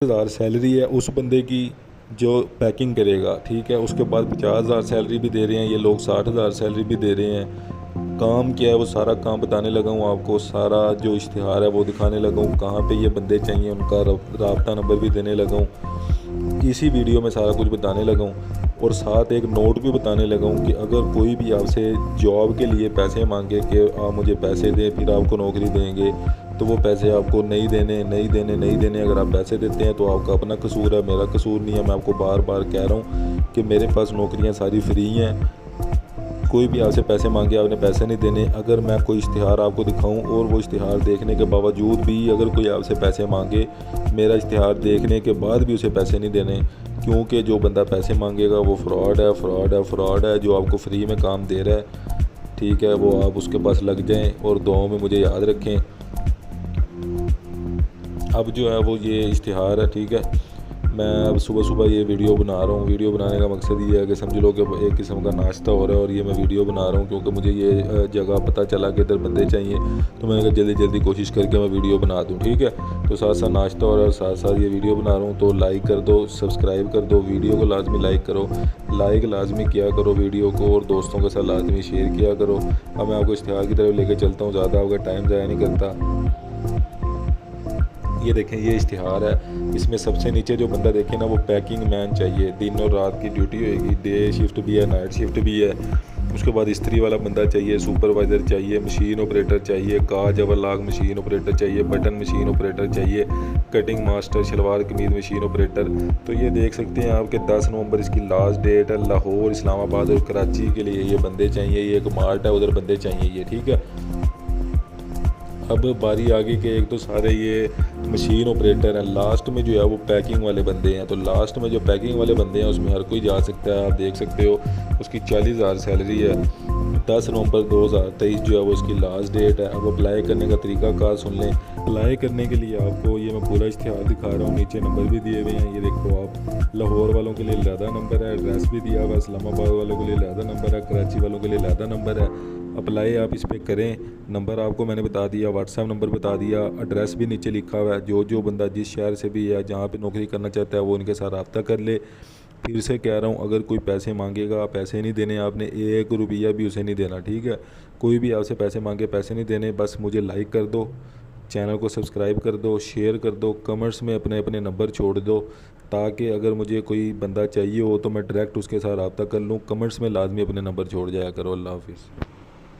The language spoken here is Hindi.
हज़ार सैलरी है उस बंदे की जो पैकिंग करेगा, ठीक है। उसके बाद 50,000 सैलरी भी दे रहे हैं ये लोग, 60,000 सैलरी भी दे रहे हैं। काम क्या है वो सारा काम बताने लगा हूँ आपको, सारा जो इश्तिहार है वो दिखाने लगा हूँ, कहाँ पे ये बंदे चाहिए उनका राब्ता नंबर भी देने लगा हूँ। इसी वीडियो में सारा कुछ बताने लगा हूँ और साथ एक नोट भी बताने लगा हूँ कि अगर कोई भी आपसे जॉब के लिए पैसे मांगे कि आप मुझे पैसे दें फिर आपको नौकरी देंगे, तो वो पैसे आपको नहीं देने नहीं देने नहीं देने। अगर आप पैसे देते हैं तो आपका अपना कसूर है, मेरा कसूर नहीं है। मैं आपको बार बार कह रहा हूँ कि मेरे पास नौकरियाँ सारी फ्री हैं। कोई भी आपसे पैसे मांगे आपने पैसे नहीं देने। अगर मैं कोई इश्तिहार आपको दिखाऊं और वो इश्तिहार देखने के बावजूद भी अगर कोई आपसे पैसे मांगे, मेरा इश्तिहार देखने के बाद भी उसे पैसे नहीं देने, क्योंकि जो बंदा पैसे मांगेगा वो फ्रॉड है, फ्रॉड है, फ्रॉड है। जो आपको फ्री में काम दे रहा है, ठीक है, वो आप उसके पास लग जाएं और दुआओं में मुझे याद रखें। अब जो है वो ये इश्तिहार है, ठीक है। मैं अब सुबह सुबह ये वीडियो बना रहा हूँ। वीडियो बनाने का मकसद ये है कि समझ लो कि एक किस्म का नाश्ता हो रहा है और ये मैं वीडियो बना रहा हूँ क्योंकि मुझे ये जगह पता चला कि इधर बंदे चाहिए, तो मैंने कहा जल्दी जल्दी कोशिश करके मैं वीडियो बना दूँ, ठीक है। तो साथ साथ नाश्ता हो रहा है और साथ साथ ये वीडियो बना रहा हूँ। तो लाइक कर दो, सब्सक्राइब कर दो, वीडियो को लाजमी लाइक करो, लाइक लाजमी किया करो वीडियो को, और दोस्तों के साथ लाजमी शेयर किया करो। अब मैं आपको इश्तिहार की तरफ लेकर चलता हूँ, ज़्यादा आपका टाइम ज़ाया नहीं करता। ये देखें, ये इश्तिहार है। इसमें सबसे नीचे जो बंदा देखे ना, वो पैकिंग मैन चाहिए। दिन और रात की ड्यूटी होएगी, डे शिफ्ट भी है, नाइट शिफ्ट भी है। उसके बाद इस्त्री वाला बंदा चाहिए, सुपरवाइज़र चाहिए, मशीन ऑपरेटर चाहिए, काज ओवरलॉक मशीन ऑपरेटर चाहिए, बटन मशीन ऑपरेटर चाहिए, कटिंग मास्टर, शलवार कमीज मशीन ऑपरेटर। तो ये देख सकते हैं आप कि 10 नवंबर इसकी लास्ट डेट है। लाहौर, इस्लामाबाद और कराची के लिए ये बंदे चाहिए। ये एक मार्ट है, उधर बंदे चाहिए ये, ठीक है। अब बारी आगे के एक तो सारे ये मशीन ऑपरेटर हैं, लास्ट में जो है वो पैकिंग वाले बंदे हैं। तो लास्ट में जो पैकिंग वाले बंदे हैं उसमें हर कोई जा सकता है, आप देख सकते हो। उसकी 40,000 सैलरी है। 10 नवंबर 2023 जो है वो उसकी लास्ट डेट है। अब अप्लाई करने का तरीकाकार सुन लें। अप्लाई करने के लिए आपको ये मैं पूरा इश्तिहार दिखा रहा हूँ, नीचे नंबर भी दिए हुए हैं, ये देखो आप। लाहौर वालों के लिए ज़्यादा नंबर है, एड्रेस भी दिया हुआ है। इस्लामाबाद वालों के लिए ज़्यादा नंबर है, कराची वालों के लिए ज़्यादा नंबर है। अप्लाई आप इस पर करें। नंबर आपको मैंने बता दिया, व्हाट्सएप नंबर बता दिया, एड्रेस भी नीचे लिखा हुआ है। जो बंदा जिस शहर से भी है, जहाँ पे नौकरी करना चाहता है, वो इनके साथ रब्ता कर ले। फिर से कह रहा हूँ, अगर कोई पैसे मांगेगा, पैसे नहीं देने आपने, 1 रुपया भी उसे नहीं देना, ठीक है। कोई भी आपसे पैसे मांगे, पैसे नहीं देने। बस मुझे लाइक कर दो, चैनल को सब्सक्राइब कर दो, शेयर कर दो, कमेंट्स में अपने अपने नंबर छोड़ दो, ताकि अगर मुझे कोई बंदा चाहिए हो तो मैं डायरेक्ट उसके साथ रब्ता कर लूँ। कमेंट्स में लाजमी अपने नंबर छोड़ जाया करो। अल्लाह हाफिज़।